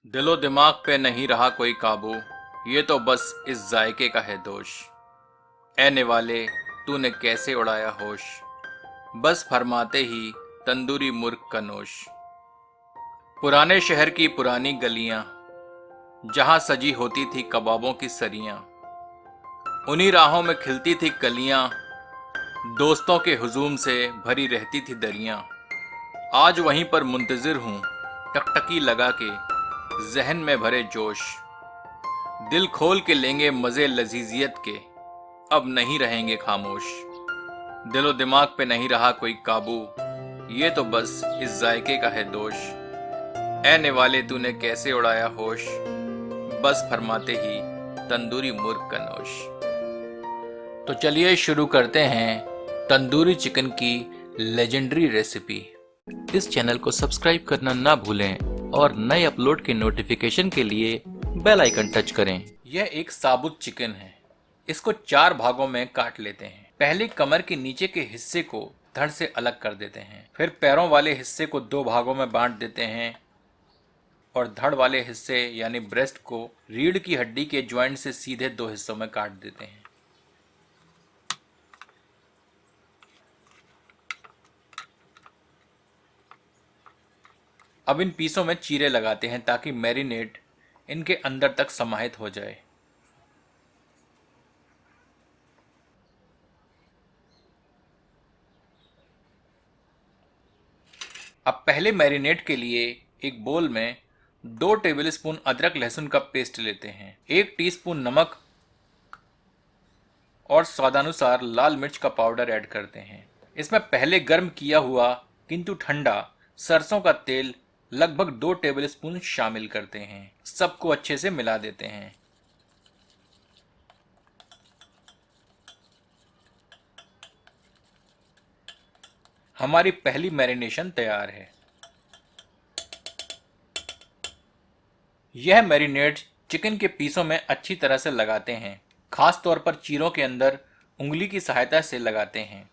दिलो दिमाग पे नहीं रहा कोई काबू, ये तो बस इस जायके का है दोष। ऐ निवाले तूने कैसे उड़ाया होश, बस फरमाते ही तंदूरी मुर्ग का नोश। पुराने शहर की पुरानी गलियां, जहां सजी होती थी कबाबों की सरियां, उन्हीं राहों में खिलती थी कलियां, दोस्तों के हुजूम से भरी रहती थी दरियां। आज वहीं पर मुंतजिर हूँ टकटकी लगा के, जहन में भरे जोश। दिल खोल के लेंगे मजे लजीजियत के, अब नहीं रहेंगे खामोश। दिलो दिमाग पे नहीं रहा कोई काबू, ये तो बस इस जायके का है दोष। ऐ निवाले तूने कैसे उड़ाया होश, बस फरमाते ही तंदूरी मुर्ग का नोश। तो चलिए शुरू करते हैं तंदूरी चिकन की लेजेंडरी रेसिपी। इस चैनल को सब्सक्राइब करना ना भूलें और नए अपलोड के नोटिफिकेशन के लिए बेल आइकन टच करें। यह एक साबुत चिकन है। इसको 4 भागों में काट लेते हैं। पहले कमर के नीचे के हिस्से को धड़ से अलग कर देते हैं। फिर पैरों वाले हिस्से को 2 भागों में बांट देते हैं और धड़ वाले हिस्से यानी ब्रेस्ट को रीढ़ की हड्डी के ज्वाइंट से सीधे 2 हिस्सों में काट देते हैं। अब इन पीसों में चीरे लगाते हैं ताकि मैरिनेट इनके अंदर तक समाहित हो जाए। अब पहले मैरिनेट के लिए एक बोल में 2 टेबलस्पून अदरक लहसुन का पेस्ट लेते हैं, 1 टीस्पून नमक और स्वादानुसार लाल मिर्च का पाउडर ऐड करते हैं। इसमें पहले गर्म किया हुआ किंतु ठंडा सरसों का तेल लगभग 2 टेबलस्पून शामिल करते हैं। सबको अच्छे से मिला देते हैं। हमारी पहली मैरिनेशन तैयार है। यह मैरिनेट चिकन के पीसों में अच्छी तरह से लगाते हैं, खास तौर पर चीरों के अंदर उंगली की सहायता से लगाते हैं।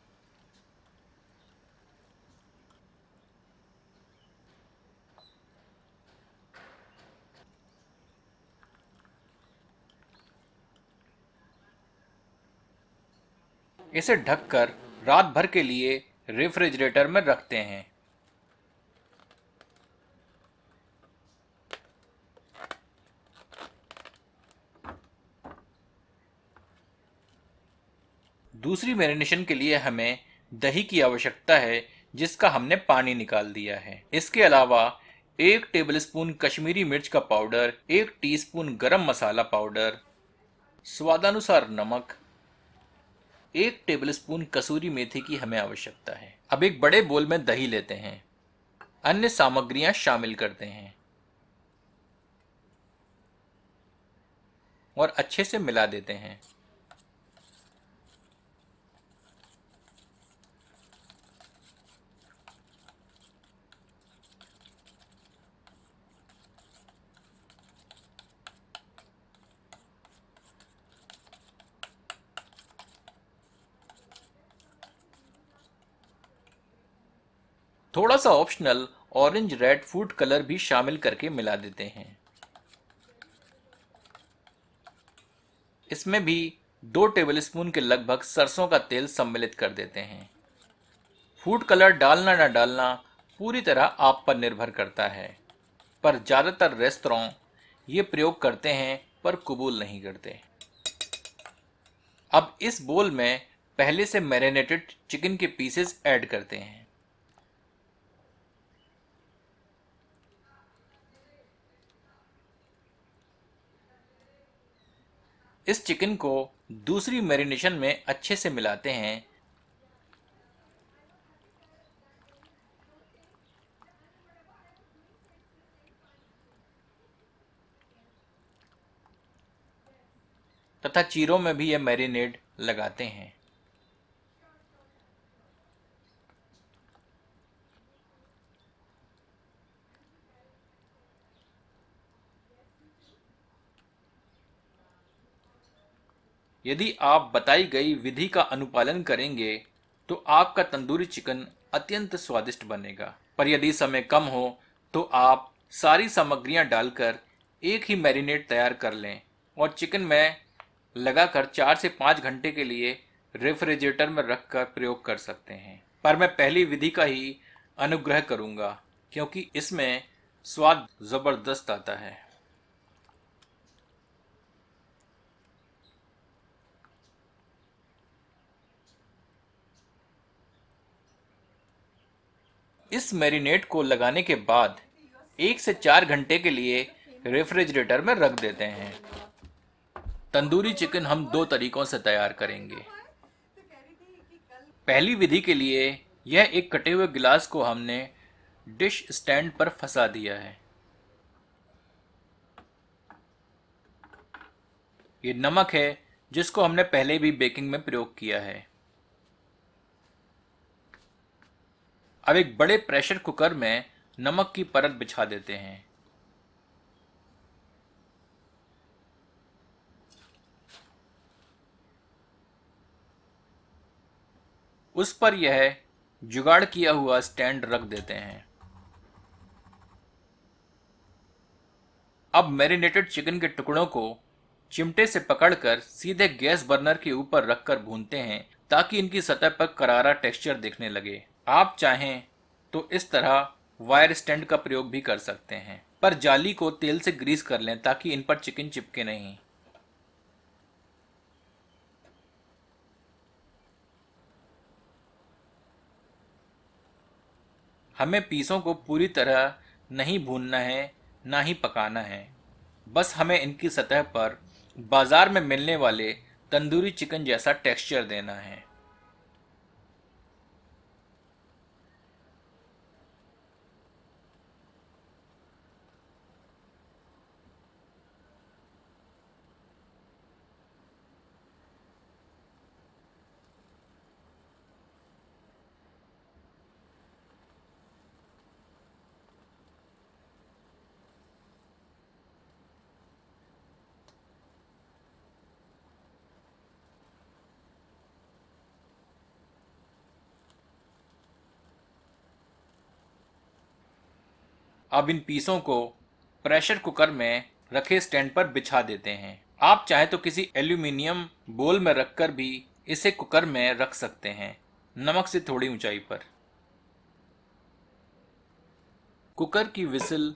इसे ढककर रात भर के लिए रेफ्रिजरेटर में रखते हैं। दूसरी मैरिनेशन के लिए हमें दही की आवश्यकता है, जिसका हमने पानी निकाल दिया है। इसके अलावा 1 टेबलस्पून कश्मीरी मिर्च का पाउडर, 1 टीस्पून गरम मसाला पाउडर, स्वादानुसार नमक, 1 टेबलस्पून कसूरी मेथी की हमें आवश्यकता है। अब एक बड़े बोल में दही लेते हैं, अन्य सामग्रियां शामिल करते हैं और अच्छे से मिला देते हैं। थोड़ा सा optional orange red food colour भी शामिल करके मिला देते हैं। इसमें भी 2 टेबलस्पून के लगभग सरसों का तेल सम्मिलित कर देते हैं। फूड कलर डालना ना डालना पूरी तरह आप पर निर्भर करता है, पर ज़्यादातर रेस्तरां ये प्रयोग करते हैं पर कबूल नहीं करते। अब इस बोल में पहले से मैरिनेटेड चिकन के पीसेस ऐड करते हैं। इस चिकन को दूसरी मैरिनेशन में अच्छे से मिलाते हैं तथा चीरों में भी यह मैरिनेड लगाते हैं। यदि आप बताई गई विधि का अनुपालन करेंगे तो आपका तंदूरी चिकन अत्यंत स्वादिष्ट बनेगा। पर यदि समय कम हो तो आप सारी सामग्रियां डालकर एक ही मैरिनेट तैयार कर लें और चिकन में लगाकर 4 से 5 घंटे के लिए रेफ्रिजरेटर में रखकर प्रयोग कर सकते हैं। पर मैं पहली विधि का ही अनुग्रह करूंगा क्योंकि इसमें स्वाद जबरदस्त आता है। इस मैरिनेट को लगाने के बाद 1 से 4 घंटे के लिए रेफ्रिजरेटर में रख देते हैं। तंदूरी चिकन हम 2 तरीकों से तैयार करेंगे। पहली विधि के लिए यह एक कटे हुए गिलास को हमने डिश स्टैंड पर फंसा दिया है। ये नमक है जिसको हमने पहले भी बेकिंग में प्रयोग किया है। अब एक बड़े प्रेशर कुकर में नमक की परत बिछा देते हैं। उस पर यह जुगाड़ किया हुआ स्टैंड रख देते हैं। अब मैरिनेटेड चिकन के टुकड़ों को चिमटे से पकड़कर सीधे गैस बर्नर के ऊपर रखकर भूनते हैं ताकि इनकी सतह पर करारा टेक्सचर दिखने लगे। आप चाहें तो इस तरह वायर स्टैंड का प्रयोग भी कर सकते हैं, पर जाली को तेल से ग्रीस कर लें ताकि इन पर चिकन चिपके नहीं। हमें पीसों को पूरी तरह नहीं भूनना है, ना ही पकाना है। बस हमें इनकी सतह पर बाजार में मिलने वाले तंदूरी चिकन जैसा टेक्सचर देना है। अब इन पीसों को प्रेशर कुकर में रखे स्टैंड पर बिछा देते हैं। आप चाहे तो किसी एल्यूमिनियम बोल में रखकर भी इसे कुकर में रख सकते हैं, नमक से थोड़ी ऊंचाई पर। कुकर की विसिल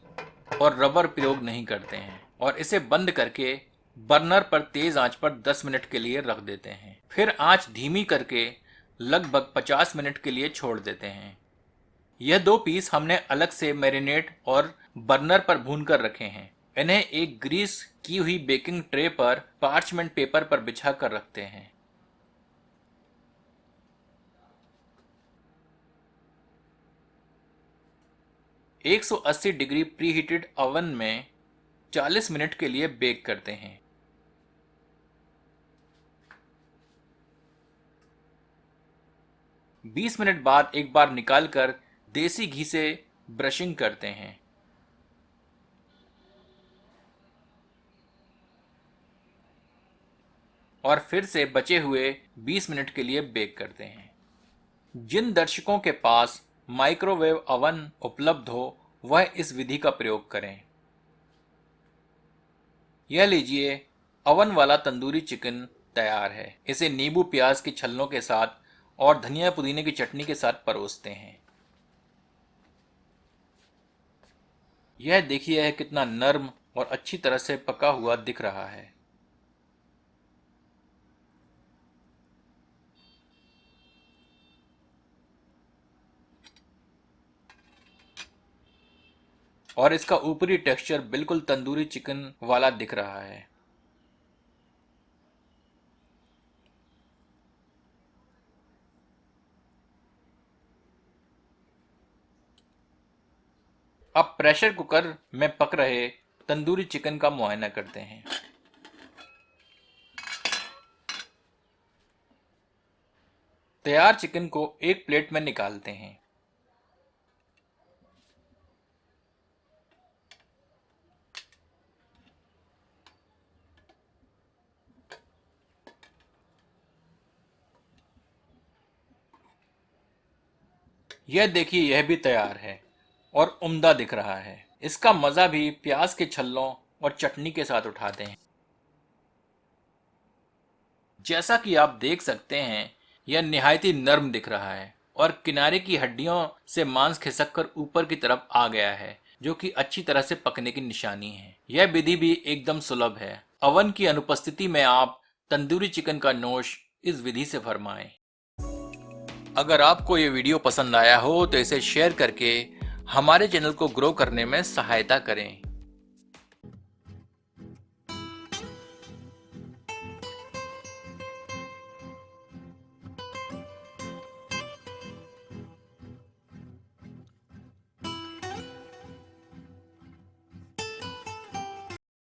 और रबर प्रयोग नहीं करते हैं और इसे बंद करके बर्नर पर तेज आंच पर 10 मिनट के लिए रख देते हैं। फिर आंच धीमी करके लगभग 50 मिनट के लिए छोड़ देते हैं। यह 2 पीस हमने अलग से मैरिनेट और बर्नर पर भून कर रखे हैं। इन्हें एक ग्रीस की हुई बेकिंग ट्रे पर पार्चमेंट पेपर पर बिछा कर रखते हैं। एक 180 डिग्री प्रीहीटेड ओवन में 40 मिनट के लिए बेक करते हैं। बीस मिनट बाद एक बार निकालकर देसी घी से ब्रशिंग करते हैं। और फिर से बचे हुए 20 मिनट के लिए बेक करते हैं। जिन दर्शकों के पास माइक्रोवेव ओवन उपलब्ध हो वह इस विधि का प्रयोग करें। यह लीजिए, ओवन वाला तंदूरी चिकन तैयार है। इसे नींबू प्याज के छलनों के साथ और धनिया पुदीने की चटनी के साथ परोसते हैं। यह देखिए है कितना नर्म और अच्छी तरह से पका हुआ दिख रहा है। और इसका ऊपरी टेक्सचर बिल्कुल तंदूरी चिकन वाला दिख रहा है। अब प्रेशर कुकर में पक रहे तंदूरी चिकन का मुआयना करते हैं। तैयार चिकन को एक प्लेट में निकालते हैं। यह देखिए, यह भी तैयार है और उम्दा दिख रहा है। इसका मज़ा भी प्याज के छल्लों और चटनी के साथ उठाते हैं। जैसा कि आप देख सकते हैं, यह निहायत ही नर्म दिख रहा है और किनारे की हड्डियों से मांस खिसक कर ऊपर की तरफ आ गया है, जो कि अच्छी तरह से पकने की निशानी है। यह विधि भी एकदम सुलभ है। अवन की अनुपस्थिति में आप तंदूरी चिकन का नोश इस विधि से फरमाएं। अगर आपको ये वीडियो पसंद आया हो तो इसे शेयर करके हमारे चैनल को ग्रो करने में सहायता करें।